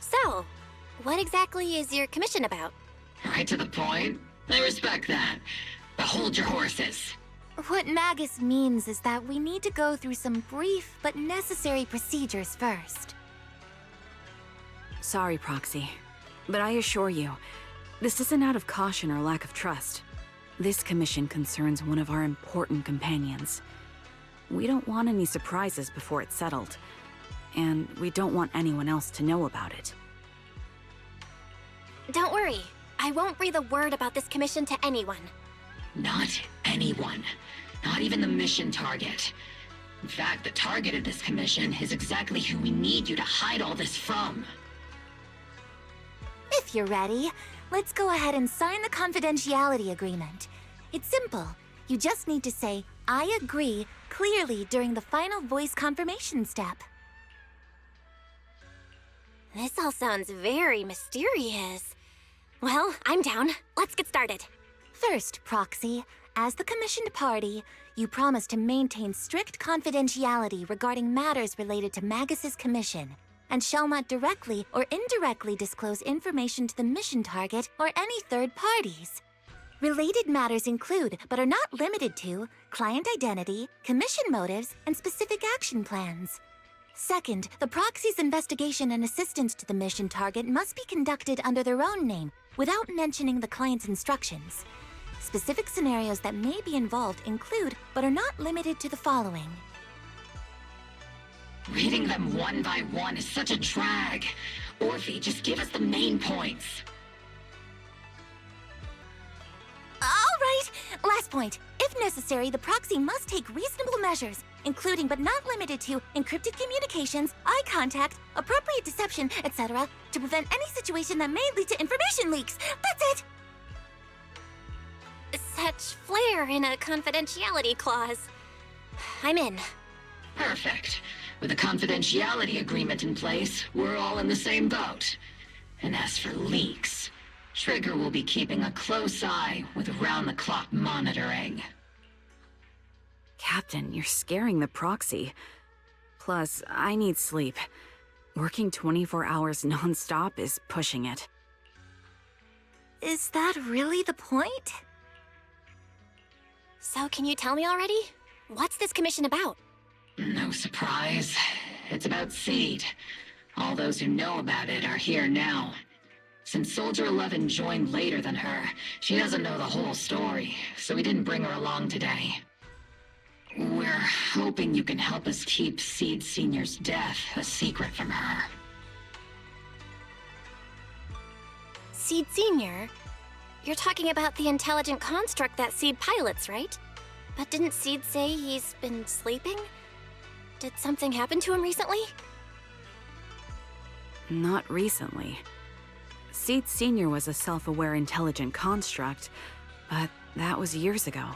So, what exactly is your commission about? Right to the point. I respect that. But hold your horses. What Magus means is that we need to go through some brief but necessary procedures first. Sorry, Proxy, but I assure you, this isn't out of caution or lack of trust. This commission concerns one of our important companions. We don't want any surprises before it's settled, and we don't want anyone else to know about it. Don't worry, I won't breathe a word about this commission to anyone. Not anyone. Not even the mission target. In fact, the target of this commission is exactly who we need you to hide all this from. If you're ready, let's go ahead and sign the confidentiality agreement. It's simple. You just need to say, "I agree," clearly during the final voice confirmation step. This all sounds very mysterious. Well, I'm down. Let's get started. First, Proxy, as the commissioned party, you promise to maintain strict confidentiality regarding matters related to Magus's commission, and shall not directly or indirectly disclose information to the mission target or any third parties. Related matters include, but are not limited to, client identity, commission motives, and specific action plans. Second, the proxy's investigation and assistance to the mission target must be conducted under their own name, without mentioning the client's instructions. Specific scenarios that may be involved include, but are not limited to, the following. Reading them one by one is such a drag. Orphe, just give us the main points. All right! Last point. If necessary, the proxy must take reasonable measures, including but not limited to encrypted communications, eye contact, appropriate deception, etc., to prevent any situation that may lead to information leaks. That's it! Such flair in a confidentiality clause. I'm in. Perfect. With a confidentiality agreement in place, we're all in the same boat. And as for leaks, Trigger will be keeping a close eye with round-the-clock monitoring. Captain, you're scaring the proxy. Plus, I need sleep. Working 24 hours non-stop is pushing it. Is that really the point? So can you tell me already? What's this commission about? No surprise. It's about Seed. All those who know about it are here now. Since Soldier 11 joined later than her, she doesn't know the whole story, so we didn't bring her along today. We're hoping you can help us keep Seed Senior's death a secret from her. Seed Senior? You're talking about the intelligent construct that Seed pilots, right? But didn't Seed say he's been sleeping? Did something happen to him recently? Not recently. Seed Senior was a self-aware intelligent construct, but that was years ago.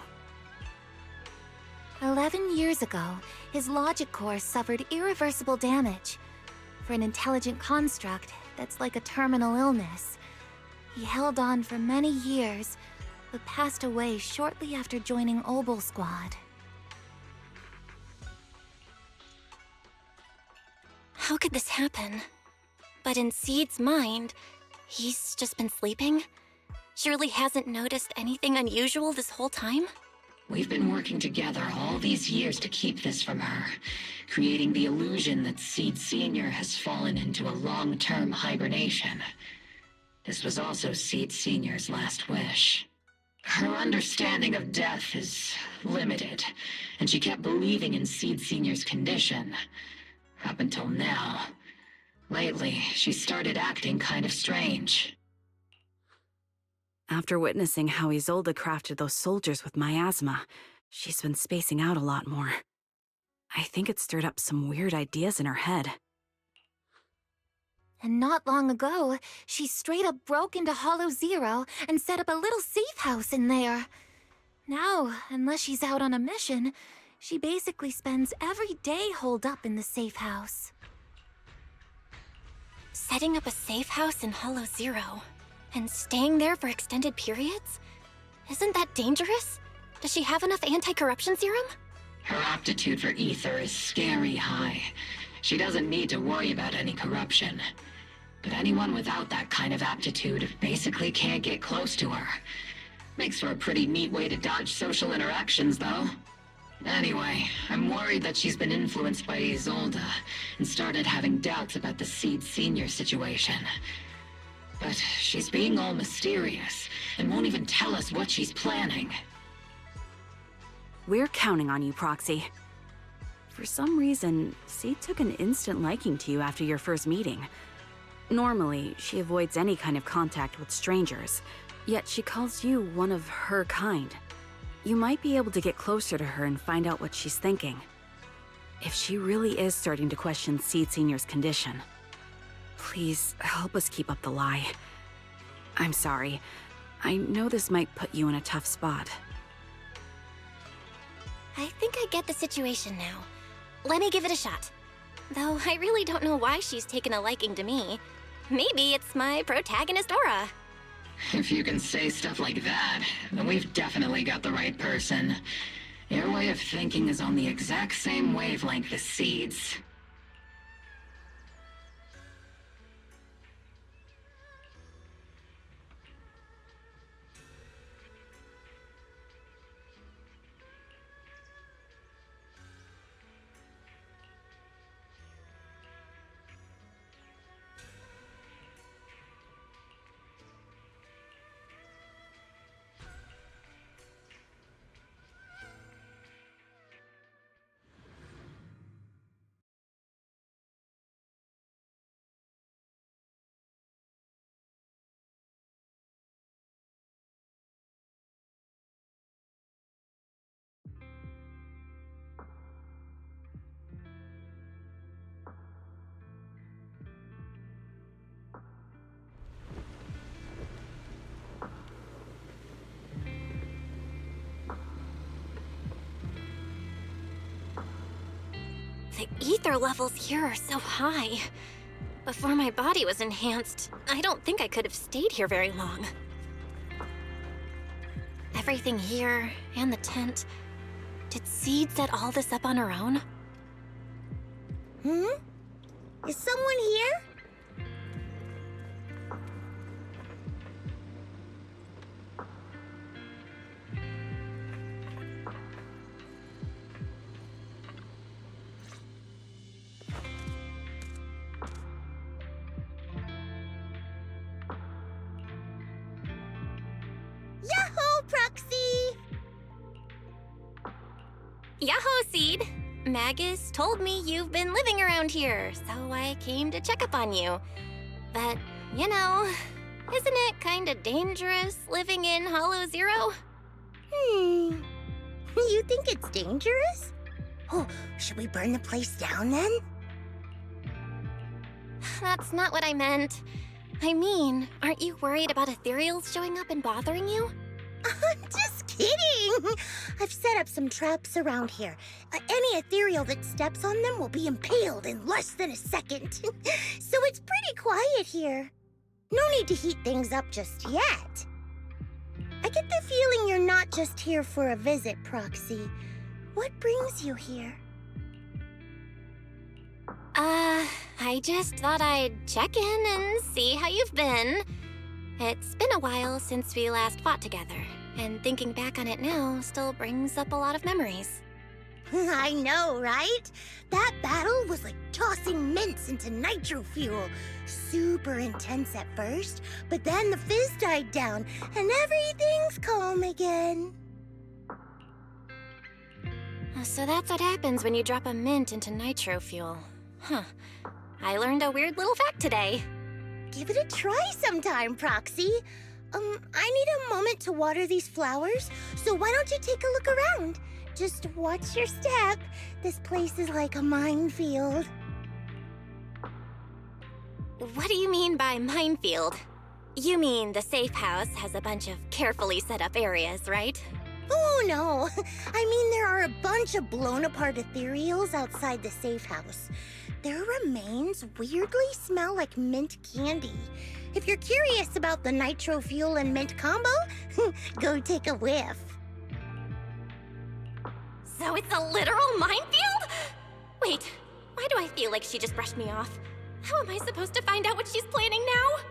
11 years ago, his logic core suffered irreversible damage. For an intelligent construct, that's like a terminal illness. He held on for many years, but passed away shortly after joining Obel Squad. How could this happen? But in Seed's mind, he's just been sleeping? Surely hasn't noticed anything unusual this whole time? We've been working together all these years to keep this from her, creating the illusion that Seed Senior has fallen into a long-term hibernation. This was also Seed Senior's last wish. Her understanding of death is limited, and she kept believing in Seed Senior's condition. Up until now. Lately, she started acting kind of strange. After witnessing how Isolde crafted those soldiers with miasma, she's been spacing out a lot more. I think it stirred up some weird ideas in her head. And not long ago, she straight up broke into Hollow Zero and set up a little safe house in there. Now, unless she's out on a mission, she basically spends every day holed up in the safe house. Setting up a safe house in Hollow Zero. And staying there for extended periods? Isn't that dangerous? Does she have enough anti-corruption serum? Her aptitude for ether is scary high. She doesn't need to worry about any corruption. But anyone without that kind of aptitude basically can't get close to her. Makes for a pretty neat way to dodge social interactions, though. Anyway, I'm worried that she's been influenced by Isolde and started having doubts about the Seed Senior situation. But she's being all mysterious and won't even tell us what she's planning. We're counting on you, Proxy. For some reason, Seed took an instant liking to you after your first meeting. Normally, she avoids any kind of contact with strangers, yet she calls you one of her kind. You might be able to get closer to her and find out what she's thinking. If she really is starting to question Seed Senior's condition, please help us keep up the lie. I'm sorry. I know this might put you in a tough spot. I think I get the situation now. Let me give it a shot. Though I really don't know why she's taken a liking to me. Maybe it's my protagonist aura. If you can say stuff like that, then we've definitely got the right person. Your way of thinking is on the exact same wavelength as Seed's. The ether levels here are so high. Before my body was enhanced, I don't think I could have stayed here very long. Everything here, and the tent. Did Seed set all this up on her own? Is someone here? Yahoo, Proxy! Yahoo, Seed! Magus told me you've been living around here, so I came to check up on you. But, you know, isn't it kinda dangerous living in Hollow Zero? You think it's dangerous? Oh, should we burn the place down then? That's not what I meant. I mean, aren't you worried about ethereals showing up and bothering you? I'm just kidding! I've set up some traps around here. Any ethereal that steps on them will be impaled in less than a second. So it's pretty quiet here. No need to heat things up just yet. I get the feeling you're not just here for a visit, Proxy. What brings you here? I just thought I'd check in and see how you've been. It's been a while since we last fought together, and thinking back on it now still brings up a lot of memories. I know, right? That battle was like tossing mints into nitro fuel. Super intense at first, but then the fizz died down, and everything's calm again. So that's what happens when you drop a mint into nitro fuel. Huh. I learned a weird little fact today. Give it a try sometime, Proxy. I need a moment to water these flowers, so why don't you take a look around? Just watch your step. This place is like a minefield. What do you mean by minefield? You mean the safe house has a bunch of carefully set up areas, right? Oh, no. I mean, there are a bunch of blown-apart ethereals outside the safe house. Their remains weirdly smell like mint candy. If you're curious about the nitro fuel and mint combo, go take a whiff. So it's a literal minefield? Wait, why do I feel like she just brushed me off? How am I supposed to find out what she's planning now?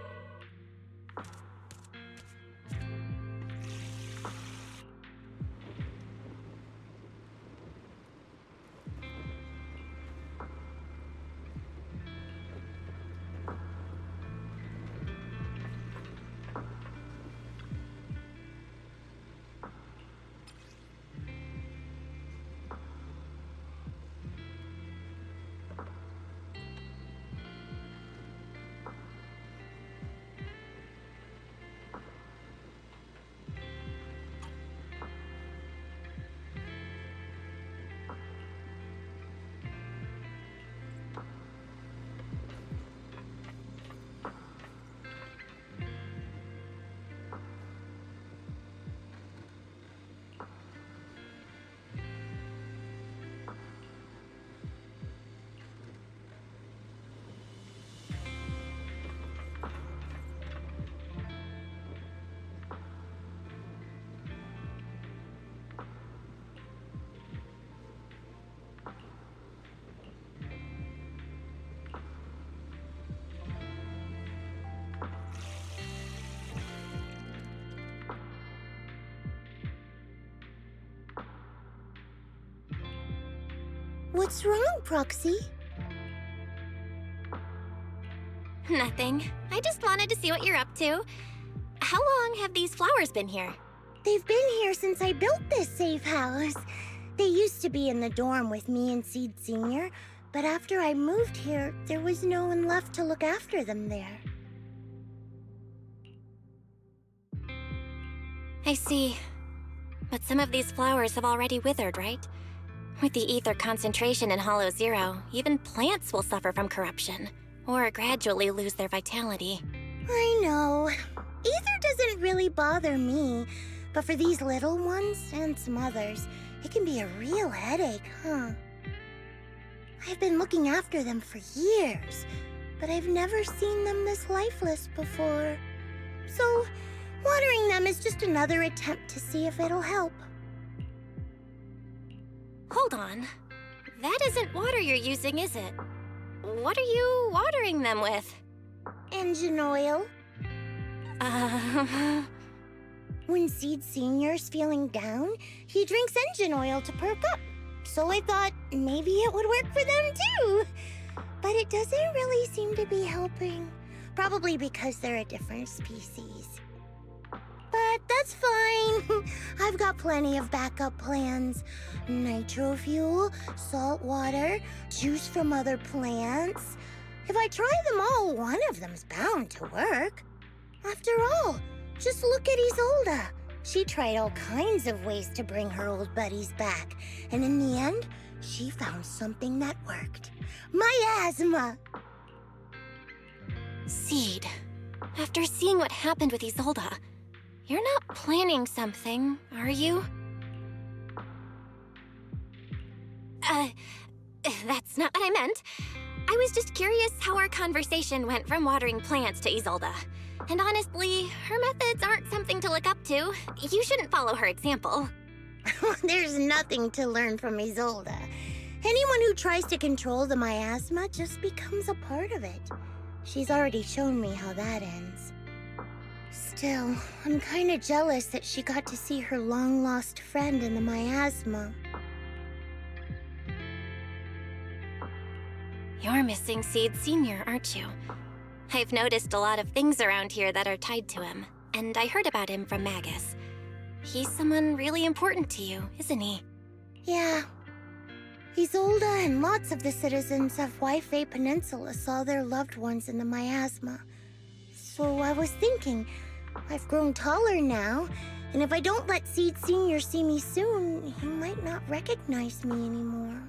What's wrong, Proxy? Nothing. I just wanted to see what you're up to. How long have these flowers been here? They've been here since I built this safe house. They used to be in the dorm with me and Seed Senior, but after I moved here, there was no one left to look after them there. I see. But some of these flowers have already withered, right? With the ether concentration in Hollow Zero, even plants will suffer from corruption, or gradually lose their vitality. I know. Ether doesn't really bother me, but for these little ones and some others, it can be a real headache, huh? I've been looking after them for years, but I've never seen them this lifeless before. So, watering them is just another attempt to see if it'll help. Hold on. That isn't water you're using, is it? What are you watering them with? Engine oil. When Seed Senior's feeling down, he drinks engine oil to perk up. So I thought maybe it would work for them too. But it doesn't really seem to be helping. Probably because they're a different species. But that's fine. I've got plenty of backup plans. Nitro fuel, salt water, juice from other plants. If I try them all, one of them's bound to work. After all, just look at Isolda. She tried all kinds of ways to bring her old buddies back. And in the end, she found something that worked. Miasma! Seed, after seeing what happened with Isolda, you're not planning something, are you? That's not what I meant. I was just curious how our conversation went from watering plants to Isolda. And honestly, her methods aren't something to look up to. You shouldn't follow her example. There's nothing to learn from Isolda. Anyone who tries to control the miasma just becomes a part of it. She's already shown me how that ends. Still, I'm kinda jealous that she got to see her long-lost friend in the miasma. You're missing Seed Senior, aren't you? I've noticed a lot of things around here that are tied to him, and I heard about him from Magus. He's someone really important to you, isn't he? Yeah. Isolda and lots of the citizens of Wi-Fi Peninsula saw their loved ones in the miasma. So I was thinking, I've grown taller now, and if I don't let Seed Senior see me soon, he might not recognize me anymore.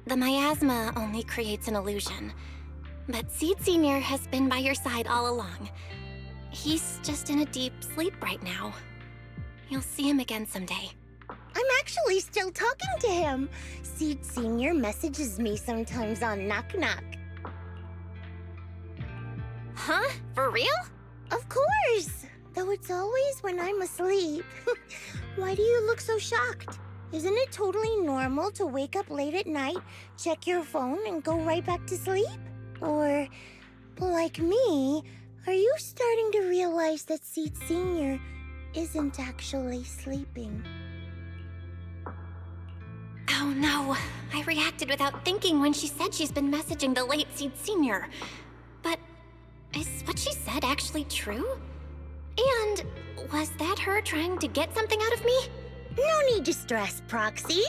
The miasma only creates an illusion, but Seed Senior has been by your side all along. He's just in a deep sleep right now. You'll see him again someday. I'm actually still talking to him. Seed Senior messages me sometimes on Knock Knock. Huh? For real? Of course! Though it's always when I'm asleep. Why do you look so shocked? Isn't it totally normal to wake up late at night, check your phone, and go right back to sleep? Or, like me, are you starting to realize that Seed Senior isn't actually sleeping? Oh no, I reacted without thinking when she said she's been messaging the late Seed Senior. But is what she said actually true? And was that her trying to get something out of me? No need to stress, Proxy.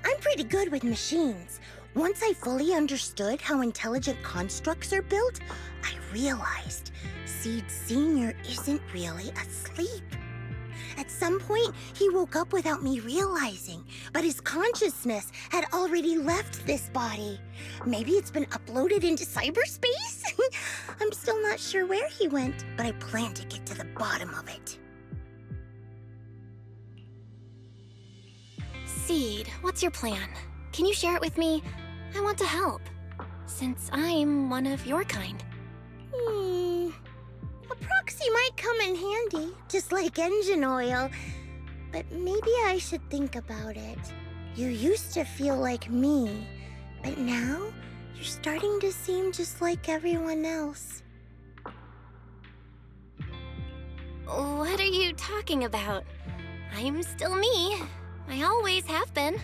I'm pretty good with machines. Once I fully understood how intelligent constructs are built, I realized Seed Senior isn't really asleep. At some point, he woke up without me realizing, but his consciousness had already left this body. Maybe it's been uploaded into cyberspace? I'm still not sure where he went, but I plan to get to the bottom of it. Seed, what's your plan? Can you share it with me? I want to help, since I'm one of your kind. A proxy might come in handy, just like engine oil. But maybe I should think about it. You used to feel like me, but now you're starting to seem just like everyone else. What are you talking about? I'm still me. I always have been.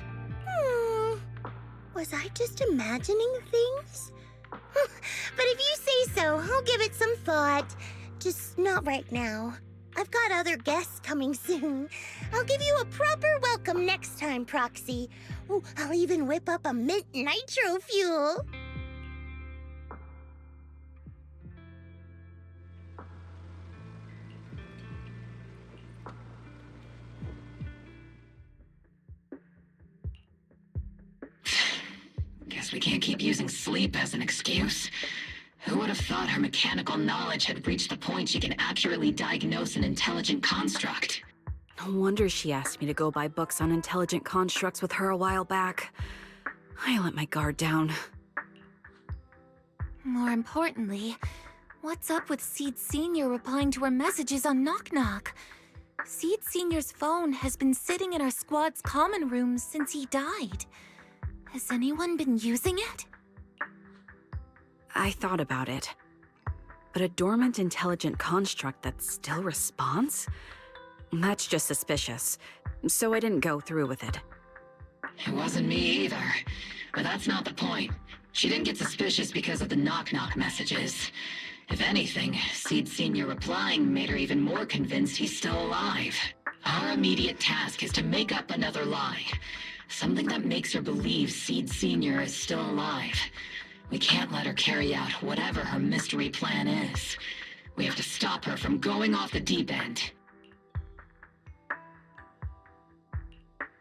Was I just imagining things? But if you say so, I'll give it some thought. Just not right now. I've got other guests coming soon. I'll give you a proper welcome next time, Proxy. Ooh, I'll even whip up a mint nitro fuel. Guess we can't keep using sleep as an excuse. Who would have thought her mechanical knowledge had reached the point she can accurately diagnose an intelligent construct? No wonder she asked me to go buy books on intelligent constructs with her a while back. I let my guard down. More importantly, what's up with Seed Senior replying to her messages on Knock Knock? Seed Senior's phone has been sitting in our squad's common room since he died. Has anyone been using it? I thought about it. But a dormant intelligent construct that still responds? That's just suspicious, so I didn't go through with it. It wasn't me either. But that's not the point. She didn't get suspicious because of the knock-knock messages. If anything, Seed Senior replying made her even more convinced he's still alive. Our immediate task is to make up another lie. Something that makes her believe Seed Senior is still alive. We can't let her carry out whatever her mystery plan is. We have to stop her from going off the deep end.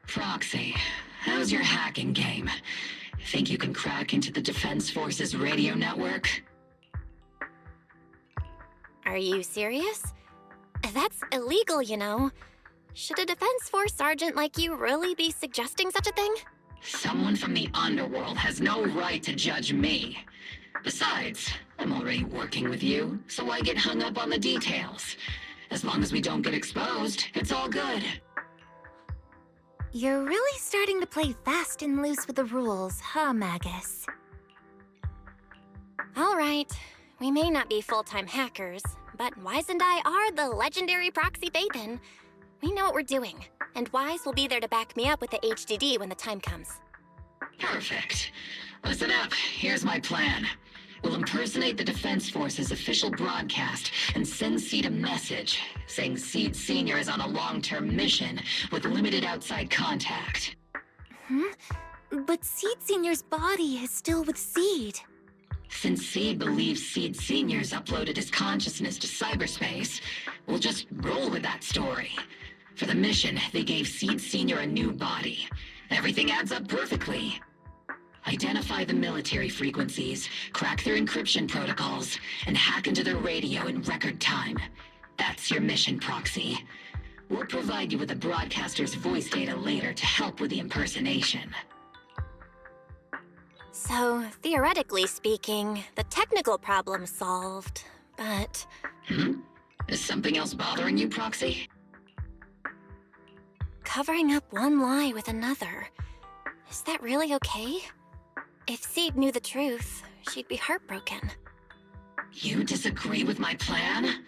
Proxy, how's your hacking game? Think you can crack into the Defense Force's radio network? Are you serious? That's illegal, you know. Should a Defense Force sergeant like you really be suggesting such a thing? Someone from the underworld has no right to judge me. Besides, I'm already working with you, so why get hung up on the details? As long as we don't get exposed, it's all good. You're really starting to play fast and loose with the rules, huh, Magus? All right, we may not be full-time hackers, but Wise and I are the legendary Proxy Phaethon. We know what we're doing, and Wise will be there to back me up with the HDD when the time comes. Perfect. Listen up, here's my plan. We'll impersonate the Defense Force's official broadcast and send Seed a message saying Seed Senior is on a long-term mission with limited outside contact. But Seed Senior's body is still with Seed. Since Seed believes Seed Senior's uploaded his consciousness to cyberspace, we'll just roll with that story. For the mission, they gave Seed Senior a new body. Everything adds up perfectly. Identify the military frequencies, crack their encryption protocols, and hack into their radio in record time. That's your mission, Proxy. We'll provide you with the broadcaster's voice data later to help with the impersonation. So, theoretically speaking, the technical problem's solved, but... Is something else bothering you, Proxy? Covering up one lie with another. Is that really okay? If Seed knew the truth, she'd be heartbroken. You disagree with my plan?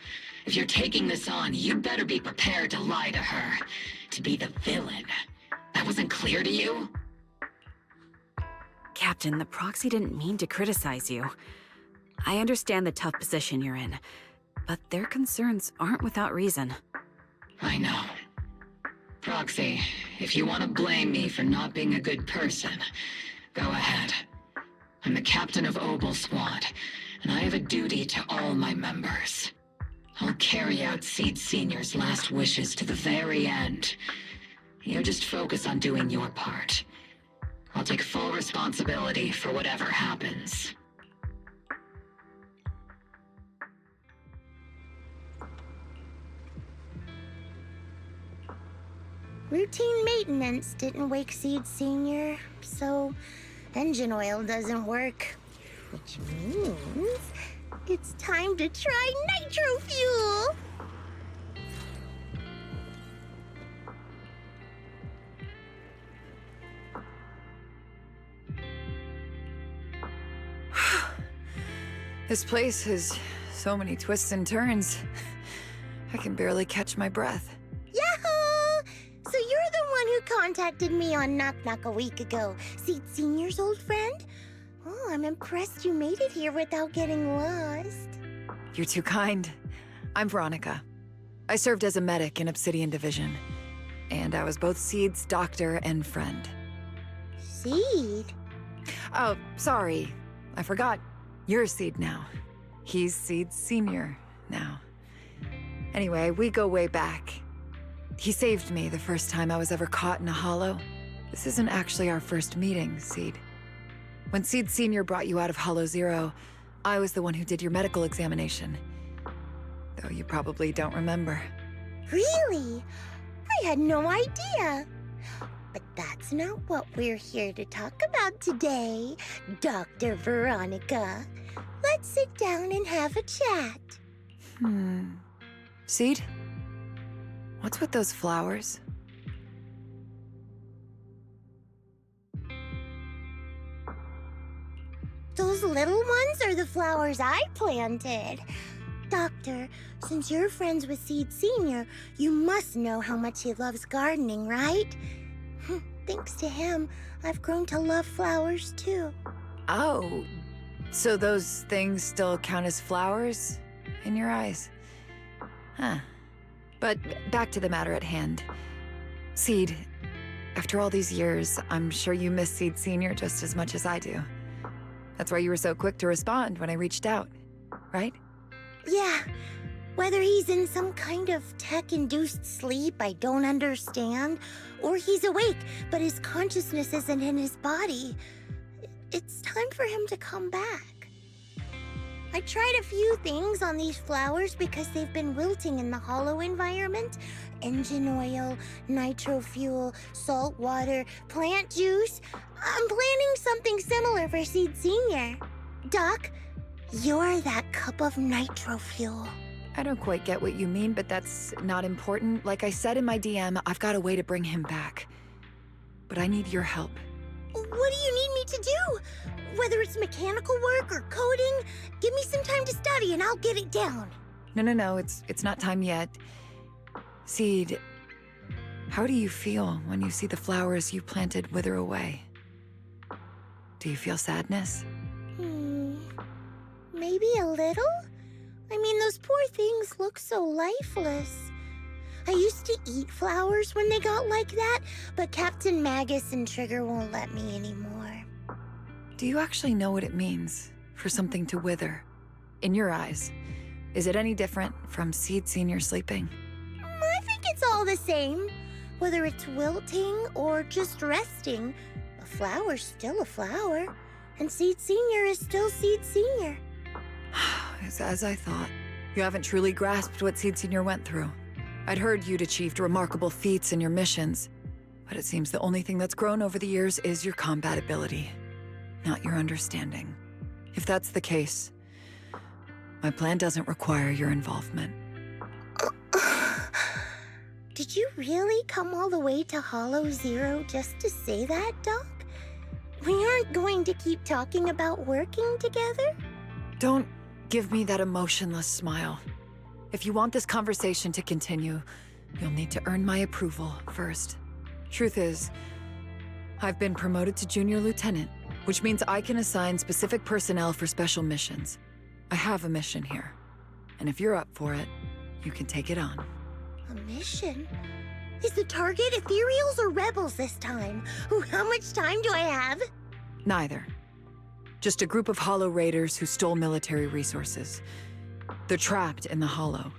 If you're taking this on, you'd better be prepared to lie to her. To be the villain. That wasn't clear to you? Captain, the Proxy didn't mean to criticize you. I understand the tough position you're in, but their concerns aren't without reason. I know. Proxy, if you want to blame me for not being a good person, go ahead. I'm the captain of Obel Squad, and I have a duty to all my members. I'll carry out Seed Senior's last wishes to the very end. You just focus on doing your part. I'll take full responsibility for whatever happens. Routine maintenance didn't wake Seed Senior, so engine oil doesn't work. Which means it's time to try nitro fuel! This place has so many twists and turns. I can barely catch my breath. Yahoo! So you're the one who contacted me on Knock Knock a week ago, Seed Senior's old friend? Oh, I'm impressed you made it here without getting lost. You're too kind. I'm Veronica. I served as a medic in Obsidian Division. And I was both Seed's doctor and friend. Seed? Oh, sorry. I forgot. You're Seed now. He's Seed Senior now. Anyway, we go way back. He saved me the first time I was ever caught in a hollow. This isn't actually our first meeting, Seed. When Seed Senior brought you out of Hollow Zero, I was the one who did your medical examination. Though you probably don't remember. Really? I had no idea. But that's not what we're here to talk about today, Dr. Veronica. Let's sit down and have a chat. Seed? What's with those flowers? Those little ones are the flowers I planted. Doctor, since you're friends with Seed Senior, you must know how much he loves gardening, right? Thanks to him, I've grown to love flowers too. Oh, so those things still count as flowers in your eyes? Huh. But back to the matter at hand. Seed, after all these years, I'm sure you miss Seed Senior just as much as I do. That's why you were so quick to respond when I reached out, right? Yeah. Whether he's in some kind of tech-induced sleep I don't understand, or he's awake, but his consciousness isn't in his body, it's time for him to come back. I tried a few things on these flowers because they've been wilting in the hollow environment. Engine oil, nitro fuel, salt water, plant juice. I'm planning something similar for Seed Senior. Doc, you're that cup of nitro fuel. I don't quite get what you mean, but that's not important. Like I said in my DM, I've got a way to bring him back. But I need your help. What do you need me to do? Whether it's mechanical work or coding, give me some time to study and I'll get it down. No, it's not time yet. Seed, how do you feel when you see the flowers you planted wither away? Do you feel sadness? Maybe a little? I mean, those poor things look so lifeless. I used to eat flowers when they got like that, but Captain Magus and Trigger won't let me anymore. Do you actually know what it means for something to wither? In your eyes, is it any different from Seed Senior sleeping? I think it's all the same. Whether it's wilting or just resting, a flower's still a flower, and Seed Senior is still Seed Senior. It's as I thought. You haven't truly grasped what Seed Senior went through. I'd heard you'd achieved remarkable feats in your missions, but it seems the only thing that's grown over the years is your combat ability, not your understanding. If that's the case, my plan doesn't require your involvement. Did you really come all the way to Hollow Zero just to say that, Doc? We aren't going to keep talking about working together? Don't give me that emotionless smile. If you want this conversation to continue, you'll need to earn my approval first. Truth is, I've been promoted to Junior Lieutenant, which means I can assign specific personnel for special missions. I have a mission here, and if you're up for it, you can take it on. A mission? Is the target ethereals or rebels this time? Ooh, how much time do I have? Neither. Just a group of Hollow Raiders who stole military resources. They're trapped in the Hollow.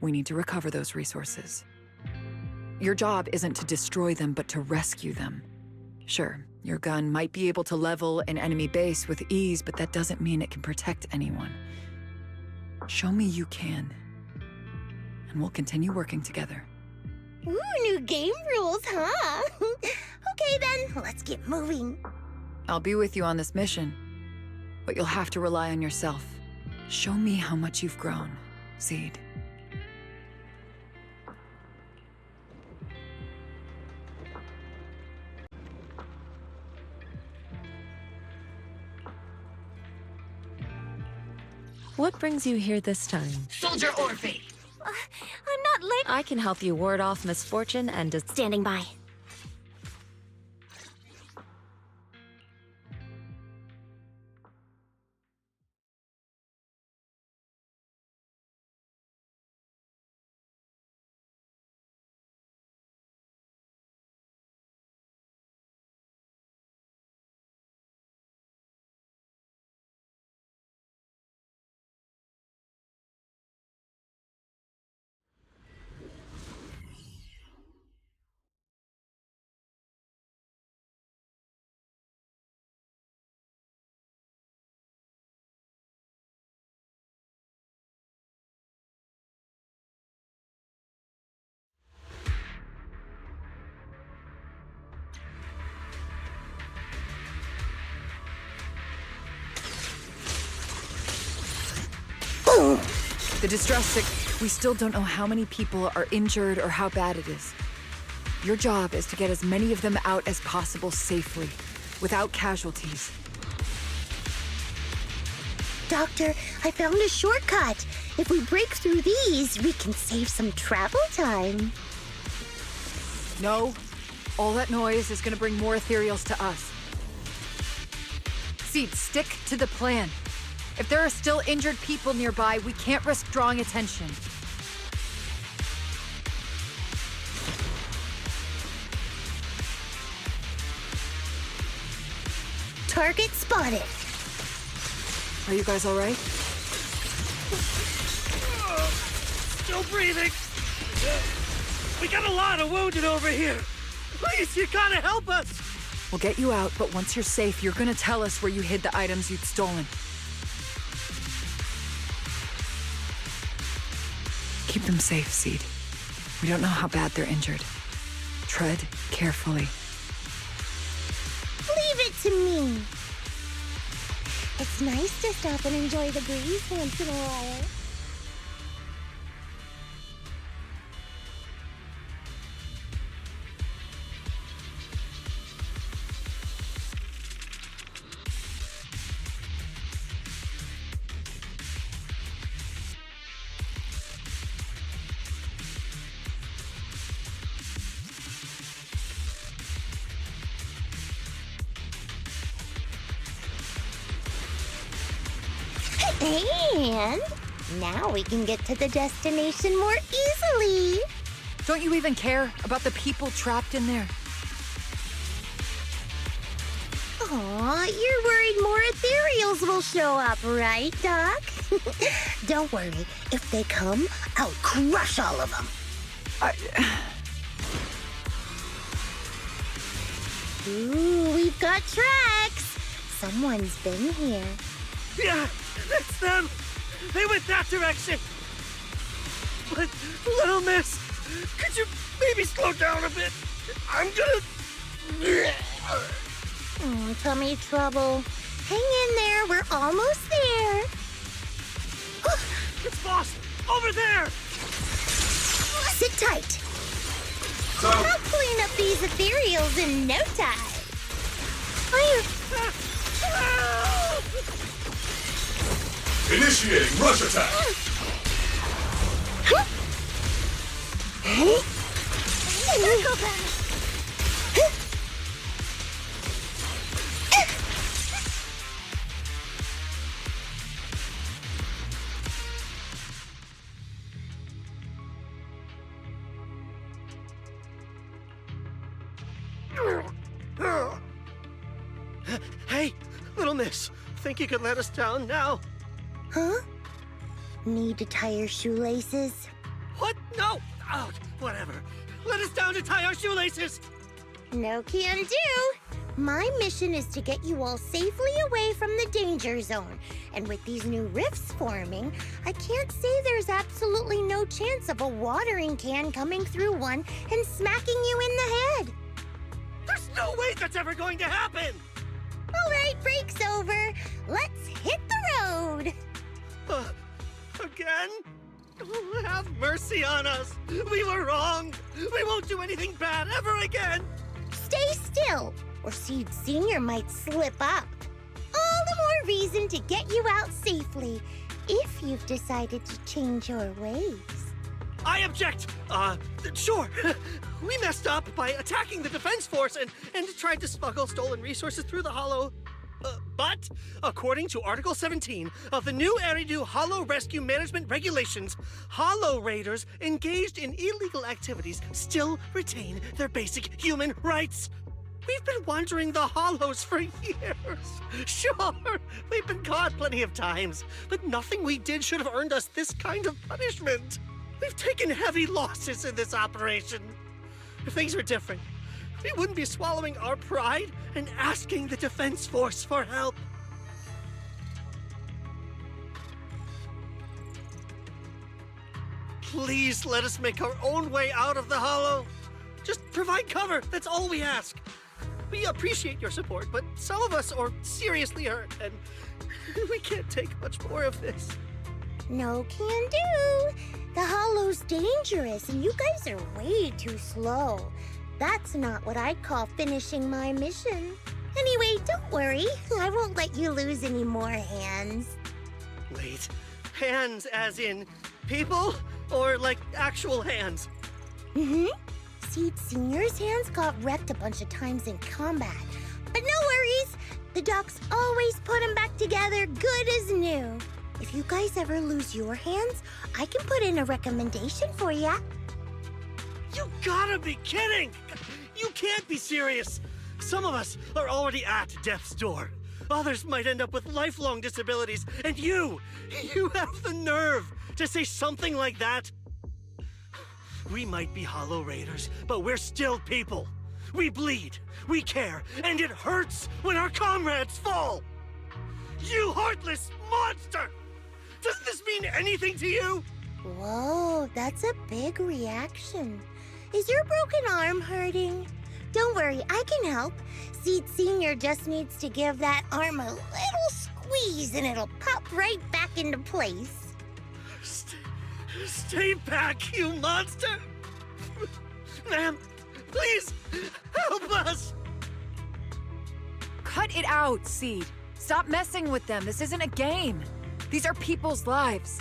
We need to recover those resources. Your job isn't to destroy them, but to rescue them. Sure, your gun might be able to level an enemy base with ease, but that doesn't mean it can protect anyone. Show me you can, and we'll continue working together. Ooh, new game rules, huh? Okay then, let's get moving. I'll be with you on this mission, but you'll have to rely on yourself. Show me how much you've grown, Seed. What brings you here this time? Soldier Orphe! I'm not late. I can help you ward off misfortune and Standing by. The distress sick, we still don't know how many people are injured or how bad it is. Your job is to get as many of them out as possible safely, without casualties. Doctor, I found a shortcut. If we break through these, we can save some travel time. No, all that noise is gonna bring more ethereals to us. Seed, stick to the plan. If there are still injured people nearby, we can't risk drawing attention. Target spotted. Are you guys all right? Still breathing. We got a lot of wounded over here. Please, you gotta help us. We'll get you out, but once you're safe, you're gonna tell us where you hid the items you'd stolen. Keep them safe, Seed. We don't know how bad they're injured. Tread carefully. Leave it to me. It's nice to stop and enjoy the breeze once in a while. And now we can get to the destination more easily. Don't you even care about the people trapped in there? Aw, you're worried more ethereals will show up, right, Doc? Don't worry. If they come, I'll crush all of them. Ooh, we've got tracks. Someone's been here. Yeah, it's them. They went that direction! But, little miss, could you maybe slow down a bit? I'm gonna... Tummy trouble. Hang in there, we're almost there. It's Boss! Over there! Sit tight. I'll clean up these ethereals in no time. Initiating rush attack. Hey, little miss, think you could let us down now? Huh? Need to tie your shoelaces? What? No! Oh, whatever. Let us down to tie our shoelaces! No can do. My mission is to get you all safely away from the danger zone. And with these new rifts forming, I can't say there's absolutely no chance of a watering can coming through one and smacking you in the head. There's no way that's ever going to happen! All right, break's over. Let's hit the road. Again? Oh, have mercy on us. We were wrong. We won't do anything bad ever again. Stay still, or Seed Senior might slip up. All the more reason to get you out safely, if you've decided to change your ways. I object. Sure. We messed up by attacking the defense force and tried to smuggle stolen resources through the Hollow. But, according to Article 17 of the new Eridu Hollow Rescue Management Regulations, Hollow Raiders engaged in illegal activities still retain their basic human rights. We've been wandering the Hollows for years. Sure, we've been caught plenty of times, but nothing we did should have earned us this kind of punishment. We've taken heavy losses in this operation. If things were different, we wouldn't be swallowing our pride and asking the Defense Force for help. Please let us make our own way out of the Hollow. Just provide cover, that's all we ask. We appreciate your support, but some of us are seriously hurt, and we can't take much more of this. No can do. The Hollow's dangerous, and you guys are way too slow. That's not what I'd call finishing my mission. Anyway, don't worry. I won't let you lose any more hands. Wait, hands as in people? Or like actual hands? Mm-hmm. Seed Senior's hands got wrecked a bunch of times in combat. But no worries. The docs always put them back together good as new. If you guys ever lose your hands, I can put in a recommendation for ya. You gotta be kidding! You can't be serious! Some of us are already at death's door. Others might end up with lifelong disabilities, and you have the nerve to say something like that? We might be Hollow Raiders, but we're still people. We bleed, we care, and it hurts when our comrades fall! You heartless monster! Does this mean anything to you? Whoa, that's a big reaction. Is your broken arm hurting? Don't worry, I can help. Seed Senior just needs to give that arm a little squeeze and it'll pop right back into place. Stay back, you monster! Ma'am, please, help us! Cut it out, Seed. Stop messing with them. This isn't a game. These are people's lives.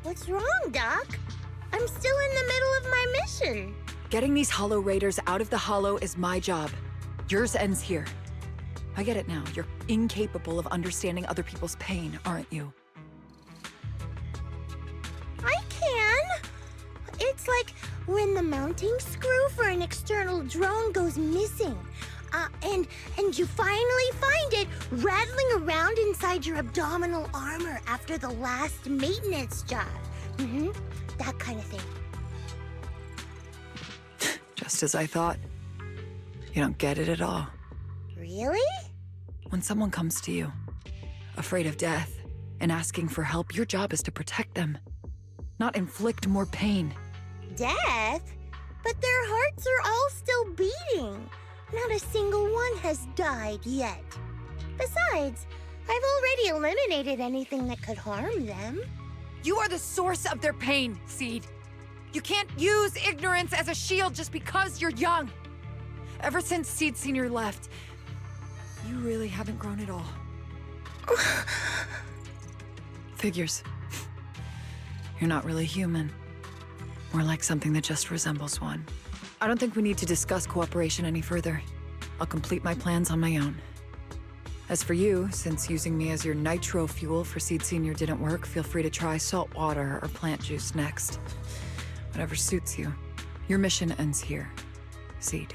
What's wrong, Doc? I'm still in the middle of my mission. Getting these Hollow Raiders out of the Hollow is my job. Yours ends here. I get it now. You're incapable of understanding other people's pain, aren't you? I can. It's like when the mounting screw for an external drone goes missing. And you finally find it rattling around inside your abdominal armor after the last maintenance job. Mm-hmm. That kind of thing. Just as I thought. You don't get it at all. Really? When someone comes to you, afraid of death, and asking for help. Your job is to protect them, not inflict more pain. Death? But their hearts are all still beating. Not a single one has died yet. Besides, I've already eliminated anything that could harm them. You are the source of their pain, Seed. You can't use ignorance as a shield just because you're young. Ever since Seed Senior left, you really haven't grown at all. Figures. You're not really human. More like something that just resembles one. I don't think we need to discuss cooperation any further. I'll complete my plans on my own. As for you, since using me as your nitro fuel for Seed Senior didn't work, feel free to try salt water or plant juice next. Whatever suits you. Your mission ends here, Seed.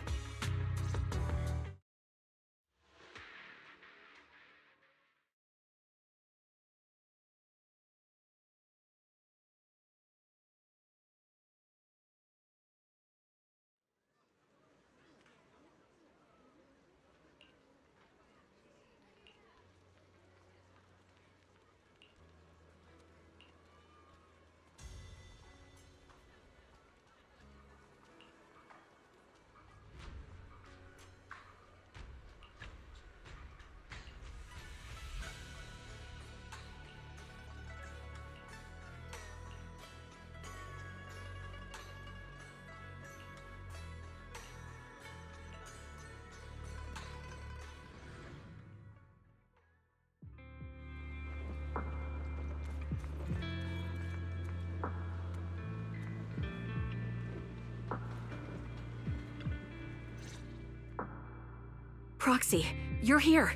Proxy, you're here.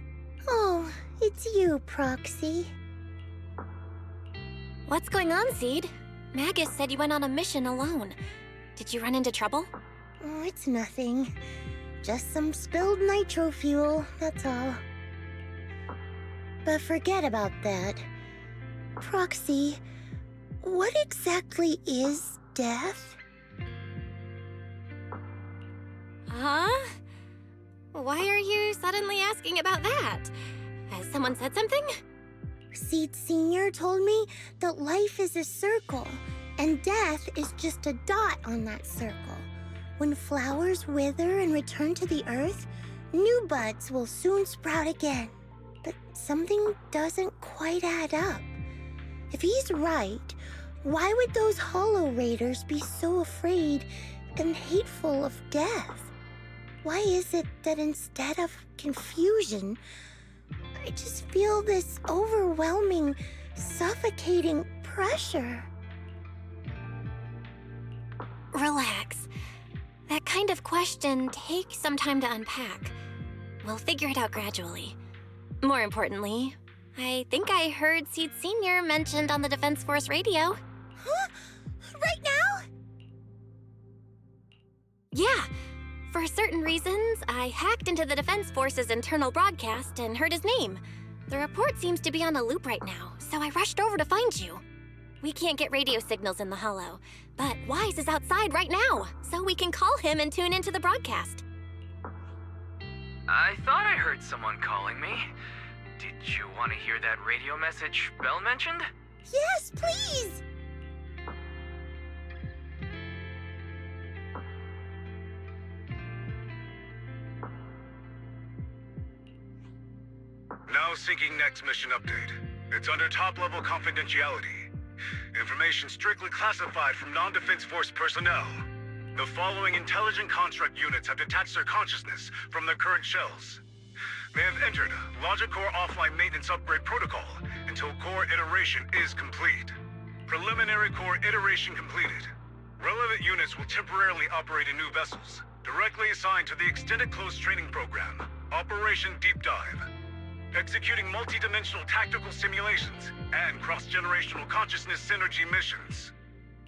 Oh, it's you, Proxy. What's going on, Seed? Magus said you went on a mission alone. Did you run into trouble? Oh, it's nothing. Just some spilled nitro fuel, that's all. But forget about that. Proxy, what exactly is death? Huh? Why are you suddenly asking about that? Has someone said something? Seed Senior told me that life is a circle, and death is just a dot on that circle. When flowers wither and return to the earth, new buds will soon sprout again. But something doesn't quite add up. If he's right, why would those Hollow Raiders be so afraid and hateful of death? Why is it that instead of confusion, I just feel this overwhelming, suffocating pressure? Relax. That kind of question takes some time to unpack. We'll figure it out gradually. More importantly, I think I heard Seed Senior mentioned on the Defense Force radio. Huh? Right now? Yeah. For certain reasons, I hacked into the Defense Force's internal broadcast and heard his name. The report seems to be on a loop right now, so I rushed over to find you. We can't get radio signals in the Hollow, but Wise is outside right now, so we can call him and tune into the broadcast. I thought I heard someone calling me. Did you want to hear that radio message Belle mentioned? Yes, please! Now syncing next mission update. It's under top-level confidentiality. Information strictly classified from non-Defense Force personnel. The following intelligent construct units have detached their consciousness from their current shells. They have entered Logic Core offline maintenance upgrade protocol until core iteration is complete. Preliminary core iteration completed. Relevant units will temporarily operate in new vessels, directly assigned to the extended closed training program, Operation Deep Dive. Executing multi-dimensional tactical simulations and cross-generational consciousness synergy missions.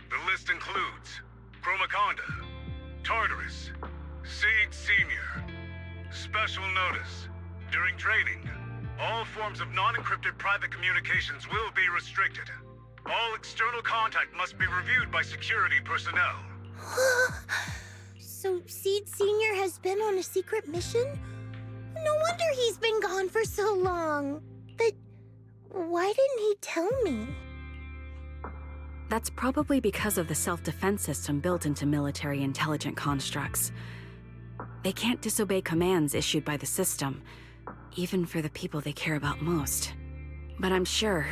The list includes Chromaconda, Tartarus, Seed Senior. Special notice. During training, all forms of non-encrypted private communications will be restricted. All external contact must be reviewed by security personnel. So Seed Senior has been on a secret mission? No wonder he's been gone for so long. But Why didn't he tell me? That's probably because of the self-defense system built into military intelligent constructs. They can't disobey commands issued by the system, even for the people they care about most. But I'm sure,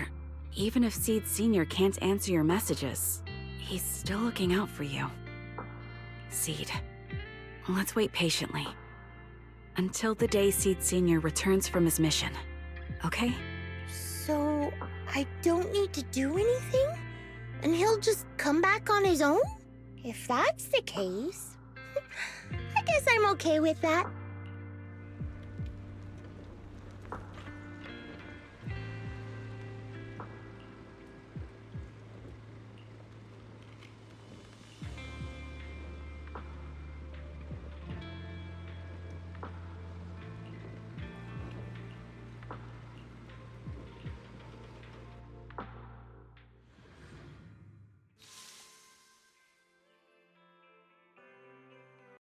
even if Seed Sr. can't answer your messages, he's still looking out for you. Seed, let's wait patiently. Until the day Seed Sr. returns from his mission, okay? So, I don't need to do anything? And he'll just come back on his own? If that's the case, I guess I'm okay with that.